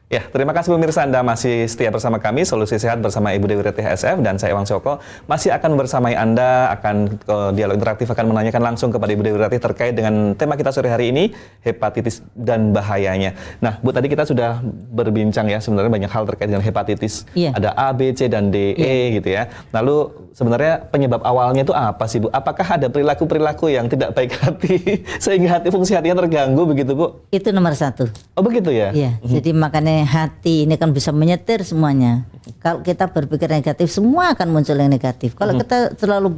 Ya, terima kasih pemirsa, Anda masih setia bersama kami, Solusi Sehat bersama Ibu Dewi Retih SF, dan saya Iwan Syoko masih akan bersamai Anda, akan dialog interaktif, akan menanyakan langsung kepada Ibu Dewi Retih terkait dengan tema kita sore hari ini, hepatitis dan bahayanya. Nah, Bu, tadi kita sudah berbincang ya, sebenarnya banyak hal terkait dengan hepatitis. Ada A, B, C, dan D, E gitu ya. Lalu sebenarnya penyebab awalnya itu apa sih, Bu? Apakah ada perilaku-perilaku yang tidak baik hati, sehingga fungsi hatinya terganggu begitu, Bu? Itu nomor satu. Oh, begitu ya? Iya, jadi makanya hati ini kan bisa menyetir semuanya. Kalau kita berpikir negatif, semua akan muncul yang negatif. Kalau kita selalu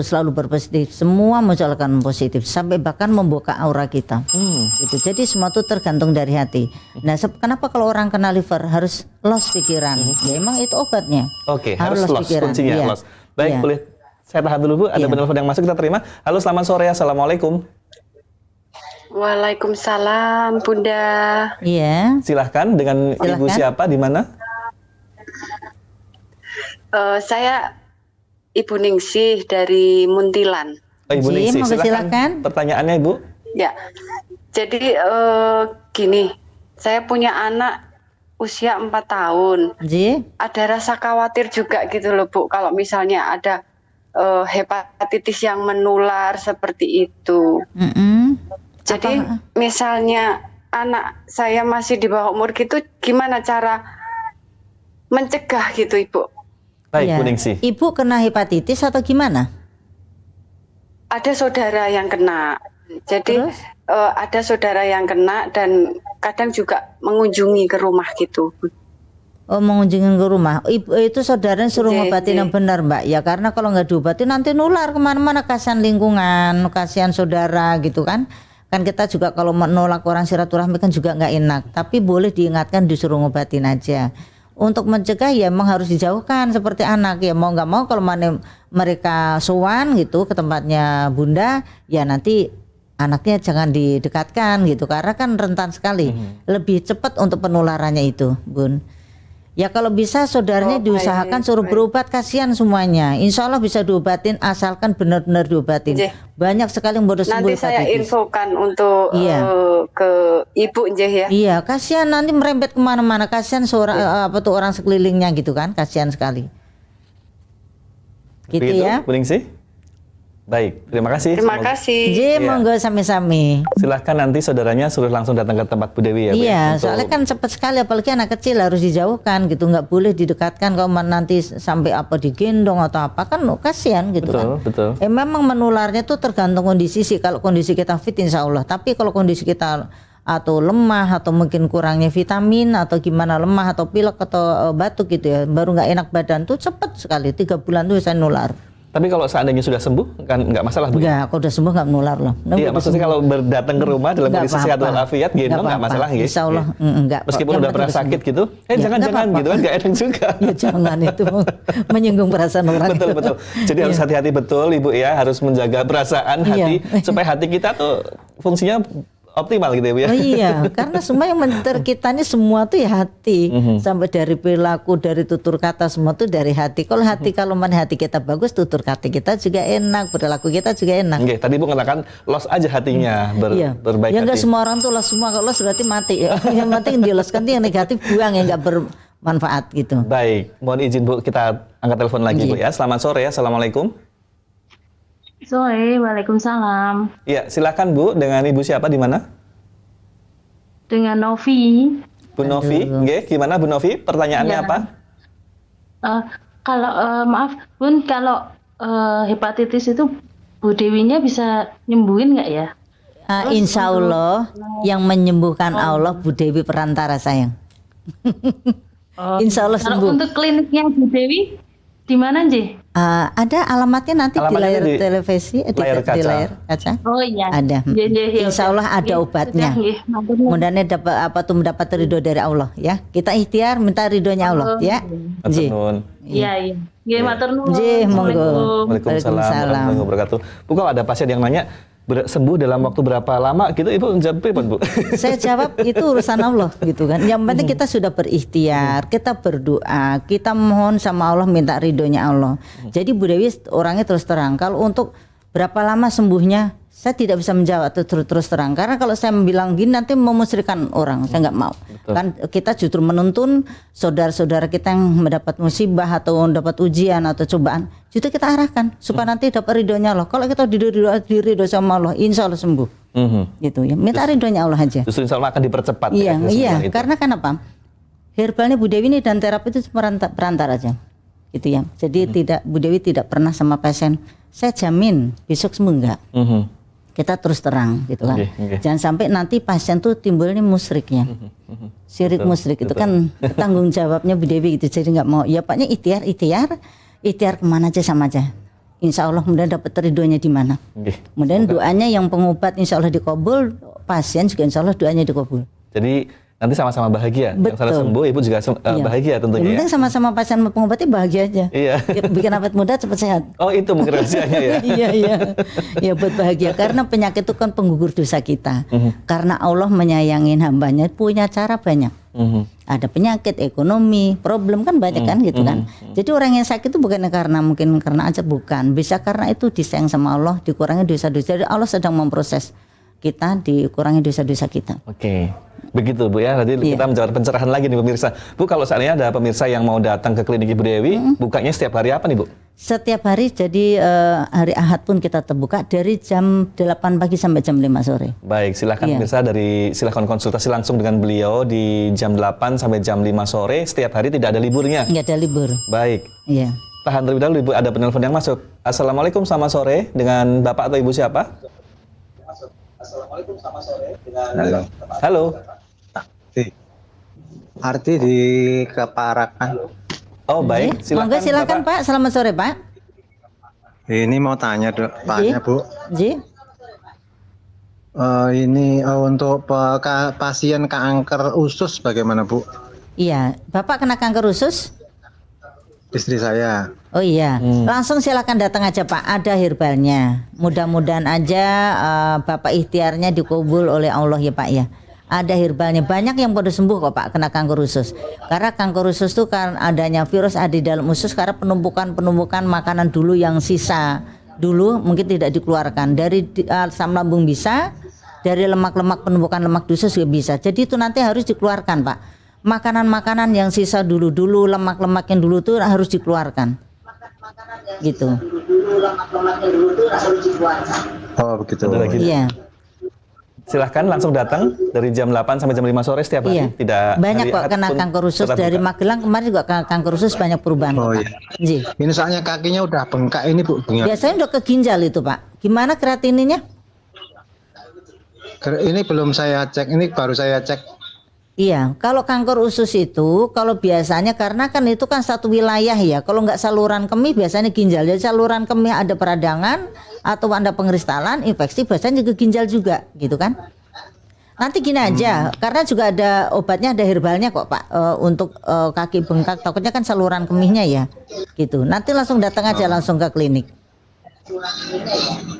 selalu berpositif, semua muncul akan positif, sampai bahkan membuka aura kita. Gitu. Jadi semua itu tergantung dari hati. Nah, kenapa kalau orang kena liver harus loss pikiran? Ya emang itu obatnya. Oke, harus loss kuncinya, loss. Baik, boleh saya tahan dulu, Bu. Ada penelpon yang masuk, kita terima. Halo, selamat sore. Assalamualaikum. Waalaikumsalam, Bunda. Iya. Silahkan, dengan Ibu siapa, di mana? Saya Ibu Ningsih dari Muntilan. Oh, Ibu Ningsih, silahkan. Pertanyaannya, Ibu. Ya, jadi gini, saya punya anak usia 4 tahun. Ada rasa khawatir juga gitu loh, Bu, kalau misalnya ada hepatitis yang menular seperti itu. Jadi misalnya anak saya masih di bawah umur gitu, gimana cara mencegah gitu, Ibu? Baik, Bu Ningsih. Ibu kena hepatitis atau gimana? Ada saudara yang kena. Jadi ada saudara yang kena dan kadang juga mengunjungi ke rumah gitu. Oh, mengunjungi ke rumah. Ibu itu saudaranya suruh ngobatin yang benar, Mbak. Ya karena kalau nggak diobatin nanti nular kemana-mana, kasihan lingkungan, kasihan saudara gitu kan. Kan kita juga kalau menolak orang silaturahmi kan juga nggak enak. Tapi boleh diingatkan, disuruh ngobatin aja. Untuk mencegah ya emang harus dijauhkan seperti anak. Ya mau nggak mau kalau mereka sowan gitu ke tempatnya Bunda, ya nanti anaknya jangan didekatkan gitu. Karena kan rentan sekali. Lebih cepat untuk penularannya itu, Bun. Ya kalau bisa saudaranya diusahakan suruh berobat, kasihan semuanya. Insya Allah bisa diobatin asalkan benar-benar diobatin. Banyak sekali yang baru sembuh. Nanti saya infokan untuk ke Ibu ya. Iya, kasihan nanti merembet kemana-mana. Kasihan seorang orang sekelilingnya gitu kan, kasihan sekali. Gitu begitu, ya. Bu Ningsih? Baik, terima kasih. Terima kasih. Monggo sami-sami. Silahkan nanti saudaranya suruh langsung datang ke tempat Bu Dewi ya. Iya, soalnya kan cepat sekali, apalagi anak kecil harus dijauhkan gitu, nggak boleh didekatkan. Kalau nanti sampai digendong atau apa kan kasihan gitu kan. Betul. Memang menularnya tuh tergantung kondisi sih. Kalau kondisi kita fit insya Allah. Tapi kalau kondisi kita atau lemah atau mungkin kurangnya vitamin atau gimana, lemah atau pilek atau batuk gitu ya, baru nggak enak badan tuh cepat sekali, 3 bulan tuh bisa nular. Tapi kalau seandainya sudah sembuh kan nggak masalah, Bu? Enggak, kalau udah sembuh nggak menular loh. Iya, maksudnya kalau berdatang ke rumah dalam kondisi sehat walafiat, gendong nggak masalah ya? Insya Allah enggak. Meskipun udah pernah sakit gitu, jangan-jangan gitu kan nggak enak juga. Ya jangan, itu menyinggung perasaan orang. Betul. Jadi harus hati-hati betul, Ibu ya, harus menjaga perasaan hati supaya hati kita tuh fungsinya optimal gitu ya, Bu ya. Oh iya, karena semua yang menentukan kita ini semua tuh ya hati. Sampai dari perilaku, dari tutur kata, semua tuh dari hati. Kalau hati kita bagus, tutur kata kita juga enak, perilaku kita juga enak. Oke, tadi Bu katakan loss aja hatinya, berbaik hati. Ya enggak semua orang tuh loss semua, kalau loss berarti mati. Yang penting di-loss kan yang negatif buang, yang enggak bermanfaat gitu. Baik, mohon izin Bu, kita angkat telepon lagi Bu ya. Selamat sore ya, Assalamualaikum. Sore, waalaikumsalam. Iya, silakan Bu, dengan Ibu siapa, di mana? Dengan Novi. Bu Novi, gimana Bu Novi? Pertanyaannya apa? Kalau maaf Bun, kalau hepatitis itu Bu Dewinya bisa nyembuhin nggak ya? Insya Allah yang menyembuhkan Allah, Bu Dewi perantara sayang. Insya Allah sembuh. Kalau untuk kliniknya Bu Dewi di mana Nji? Ada alamatnya nanti di layar televisi, di layar kaca. Oh iya. Ada. Insya Allah ada obatnya. Mudah-mudahan mendapat ridho dari Allah ya. Kita ikhtiar minta ridhonya Allah ya. Iya. Matur nuwun. Monggo. Waalaikumsalam warahmatullahi wabarakatuh. Bu, kalau ada pasien yang nanya sembuh dalam waktu berapa lama gitu, Ibu jawab apa, Bu? Saya jawab itu urusan Allah gitu kan. Yang penting kita sudah berikhtiar, kita berdoa, kita mohon sama Allah, minta ridhonya Allah. Jadi Bu Dewi orangnya terus terang, kalau untuk berapa lama sembuhnya Saya tidak bisa menjawab itu terus terang karena kalau saya bilang gini nanti memusrikan orang, saya nggak mau. Betul. Kan kita justru menuntun saudara-saudara kita yang mendapat musibah atau mendapat ujian atau cobaan, justru kita arahkan supaya nanti dapat ridhonya Allah. Kalau kita diridho sama Allah, insya Allah sembuh. Gitu ya. Minta ridhonya Allah aja. Justru insya Allah akan dipercepat. Iya, ya, iya. itu. Karena kan apa? Herbalnya Bu Dewi ini dan terapi itu perantara aja, gitu ya. Jadi Bu Dewi tidak pernah sama pasien. Saya jamin besok sembuh enggak. Kita terus terang gitu kan. Okay. Jangan sampai nanti pasien tuh timbulnya musyriknya. Syirik musyrik itu kan tanggung jawabnya Bu Dewi gitu. Jadi nggak mau. Ya Paknya ikhtiar kemana aja sama aja. Insya Allah kemudian dapat ridhonya di mana. Kemudian doanya yang pengobat insya Allah dikabul, pasien juga insya Allah doanya dikabul. Jadi nanti sama-sama bahagia. Betul. Yang sana sembuh, ibu juga bahagia tentunya. Yang penting sama-sama pasien pengobatnya bahagia aja. Iya. Ya, bikin awet muda cepat sehat. Oh itu mungkin rahasianya ya. Iya. Ya buat bahagia karena penyakit itu kan penggugur dosa kita. Karena Allah menyayangi hambanya punya cara banyak. Ada penyakit, ekonomi, problem kan banyak kan gitu kan. Jadi orang yang sakit itu bukan karena aja bukan. Bisa karena itu disayang sama Allah, dikurangi dosa-dosa. Jadi Allah sedang memproses kita dikurangi dosa-dosa kita. Oke. Begitu Bu ya, nanti kita menjawab pencerahan lagi nih pemirsa. Bu, kalau seandainya ada pemirsa yang mau datang ke klinik Ibu Dewi, bukanya setiap hari apa nih Bu? Setiap hari, jadi hari Ahad pun kita terbuka dari jam 8 pagi sampai jam 5 sore. Baik, silahkan pemirsa silahkan konsultasi langsung dengan beliau di jam 8 sampai jam 5 sore, setiap hari tidak ada liburnya. Nggak ada libur. Baik. Iya. Tahan terlebih dahulu Ibu, ada penelpon yang masuk. Assalamualaikum, selamat sore, dengan Bapak atau Ibu siapa? Assalamualaikum, selamat sore, dengan Halo. Arti di Keparakan. Oh baik, Silakan Pak. Selamat sore Pak. Ini mau tanya Paknya Bu. Ji. Ini untuk pasien kanker usus bagaimana Bu? Iya, Bapak kena kanker usus? Istri saya. Oh iya, langsung silakan datang aja Pak. Ada herbalnya. Mudah-mudahan aja Bapak ikhtiarnya dikabul oleh Allah ya Pak ya. Ada herbalnya, banyak yang pada sembuh kok Pak kena kanker usus. Karena kanker usus itu kan adanya virus ada di dalam usus karena penumpukan makanan dulu yang sisa dulu mungkin tidak dikeluarkan dari asam lambung bisa, dari lemak-lemak penumpukan lemak di usus juga bisa. Jadi itu nanti harus dikeluarkan Pak. Makanan-makanan yang sisa dulu lemak-lemak yang dulu itu harus dikeluarkan. Gitu. Oh begitu. Iya. Silahkan langsung datang dari jam 8 sampai jam 5 sore setiap hari. Iya. Tidak banyak kok kena kanker usus dari Magelang kemarin juga kanker usus banyak perubahan. Oh iya. Ini soalnya kakinya udah bengkak ini Bu. Biasanya udah ke ginjal itu Pak. Gimana kreatininya? Ini belum saya cek, ini baru saya cek. Iya, kalau kanker usus itu kalau biasanya karena kan itu kan satu wilayah ya. Kalau nggak saluran kemih biasanya ginjal. Jadi saluran kemih ada peradangan atau ada pengeristalan, infeksi biasanya ke ginjal juga, gitu kan? Nanti gini aja, karena juga ada obatnya, ada herbalnya kok Pak untuk kaki bengkak. Takutnya kan saluran kemihnya ya, gitu. Nanti langsung datang aja langsung ke klinik.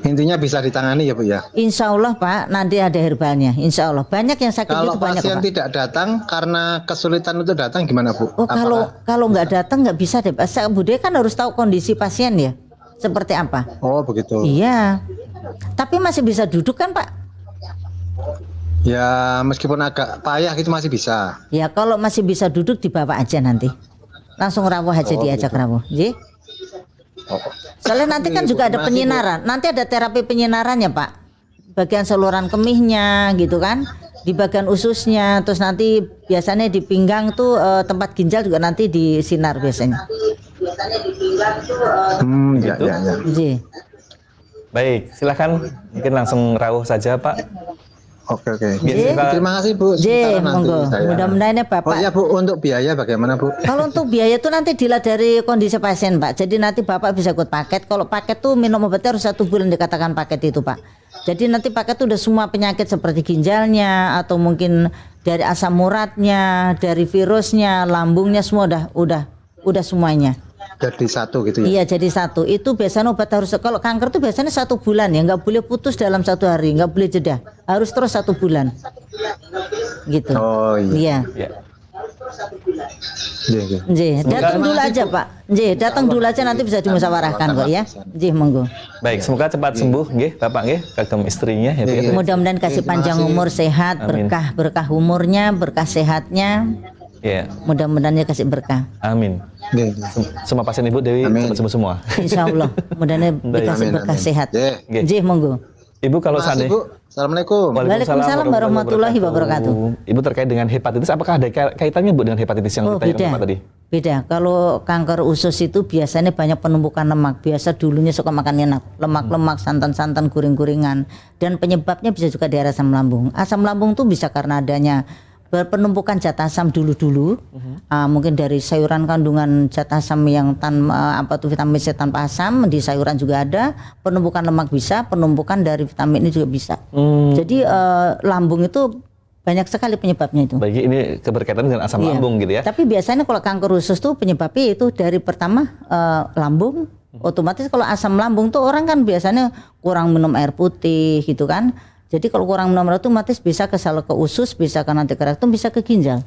Intinya bisa ditangani ya Bu ya. Insya Allah Pak, nanti ada herbalnya. Insya Allah banyak yang sakit kalau itu banyak. Kalau pasien Pak tidak datang karena kesulitan untuk datang gimana Bu? Oh kalau nggak datang nggak bisa deh. Bu Dewi kan harus tahu kondisi pasien ya, seperti apa. Oh begitu. Iya. Tapi masih bisa duduk kan Pak? Ya meskipun agak payah gitu masih bisa. Ya kalau masih bisa duduk dibawa aja nanti. Langsung rawuh aja diajak rawuh. Soalnya nanti kan juga ada penyinaran. Nanti ada terapi penyinarannya Pak. Bagian saluran kemihnya gitu kan. Di bagian ususnya. Terus nanti biasanya di pinggang tuh tempat ginjal juga nanti disinar biasanya. Ya. Baik, silakan mungkin langsung rawuh saja Pak. Oke. Terima kasih Bu. Monggo. Mudah-mudahan ya Bapak. Oh ya Bu, untuk biaya bagaimana Bu? Kalau untuk biaya itu nanti dilihat dari kondisi pasien Pak. Jadi nanti Bapak bisa ikut paket. Kalau paket tuh minum obatnya harus 1 bulan dikatakan paket itu Pak. Jadi nanti paket tuh udah semua penyakit seperti ginjalnya atau mungkin dari asam uratnya, dari virusnya, lambungnya semua udah semuanya. Jadi satu gitu ya? Iya jadi satu. Itu biasanya obat harus, kalau kanker tuh biasanya 1 bulan ya, nggak boleh putus dalam 1 hari, nggak boleh jeda, harus terus 1 bulan. Gitu. Oh iya. Iya. Nggih, datang dulu aja Pak. Nggih, datang dulu aja nanti bisa dimusyawarahkan kok ya. Nggih, monggo. Baik, semoga cepat sembuh nggih Bapak nggih, kagem istrinya ya Bu. ya. Mudah-mudahan kasih panjang umur, sehat, Amin. berkah umurnya, berkah sehatnya. Ya, Mudah-mudahan dia kasih berkah. amin. Nggih. Semua pasien Ibu Dewi Amin. cepat sembuh semua. Insya Allah, mudah-mudahan dikasih Amin, berkah amin. sehat. Nggih. Nggih, monggo. Ibu kalau Makasih, seandainya Bu. Assalamualaikum. Waalaikumsalam warahmatullahi wabarakatuh. Ibu terkait dengan hepatitis, apakah ada kaitannya Bu dengan hepatitis yang Oh, ditanyakan beda. Bapak tadi? Beda. Kalau kanker usus itu biasanya banyak penumpukan lemak. Biasa dulunya suka makan enak, lemak-lemak, santan-santan, guring-guringan. Dan penyebabnya bisa juga dari asam lambung. Asam lambung itu bisa karena adanya penumpukan zat asam dulu-dulu, mungkin dari sayuran kandungan zat asam yang vitamin C tanpa asam, di sayuran juga ada, penumpukan lemak bisa, penumpukan dari vitamin ini juga bisa. Jadi lambung itu banyak sekali penyebabnya itu. Bagi ini keberkaitan dengan asam Iya. lambung gitu ya. Tapi biasanya kalau kanker usus tuh penyebabnya itu dari pertama lambung. Otomatis kalau asam lambung tuh orang kan biasanya kurang minum air putih gitu kan. Jadi kalau kurang minum air itu otomatis bisa ke usus, bisa ke nanti ke rektum, bisa ke ginjal.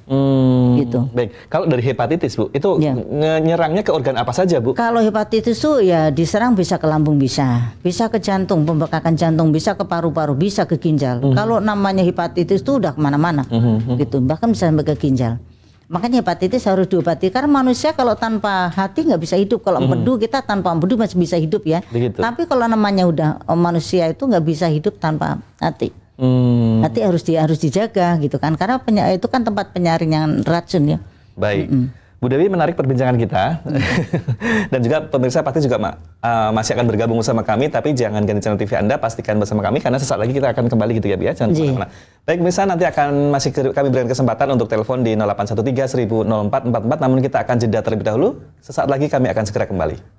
Gitu. Baik, kalau dari hepatitis Bu, itu Iya. nyerangnya ke organ apa saja Bu? Kalau hepatitis itu ya diserang bisa ke lambung bisa ke jantung, pembekakan jantung, bisa ke paru-paru, bisa ke ginjal. Kalau namanya hepatitis itu udah kemana-mana, gitu. Bahkan bisa sampai ke ginjal. Makanya hepatitis harus diobati karena manusia kalau tanpa hati nggak bisa hidup. Kalau empedu kita tanpa empedu masih bisa hidup ya. Begitu. Tapi kalau namanya udah manusia itu nggak bisa hidup tanpa hati. Hati harus dijaga gitu kan karena itu kan tempat penyaringan racun ya. Baik. Bu Dewi, menarik perbincangan kita. Dan juga pemirsa pasti juga masih akan bergabung bersama kami, tapi jangan ganti channel TV Anda, pastikan bersama kami karena sesaat lagi kita akan kembali gitu ya, Bu ya. Jangan kemana-mana. Baik, pemirsa, nanti akan kami berikan kesempatan untuk telepon di 0813 100444, namun kita akan jeda terlebih dahulu. Sesaat lagi kami akan segera kembali.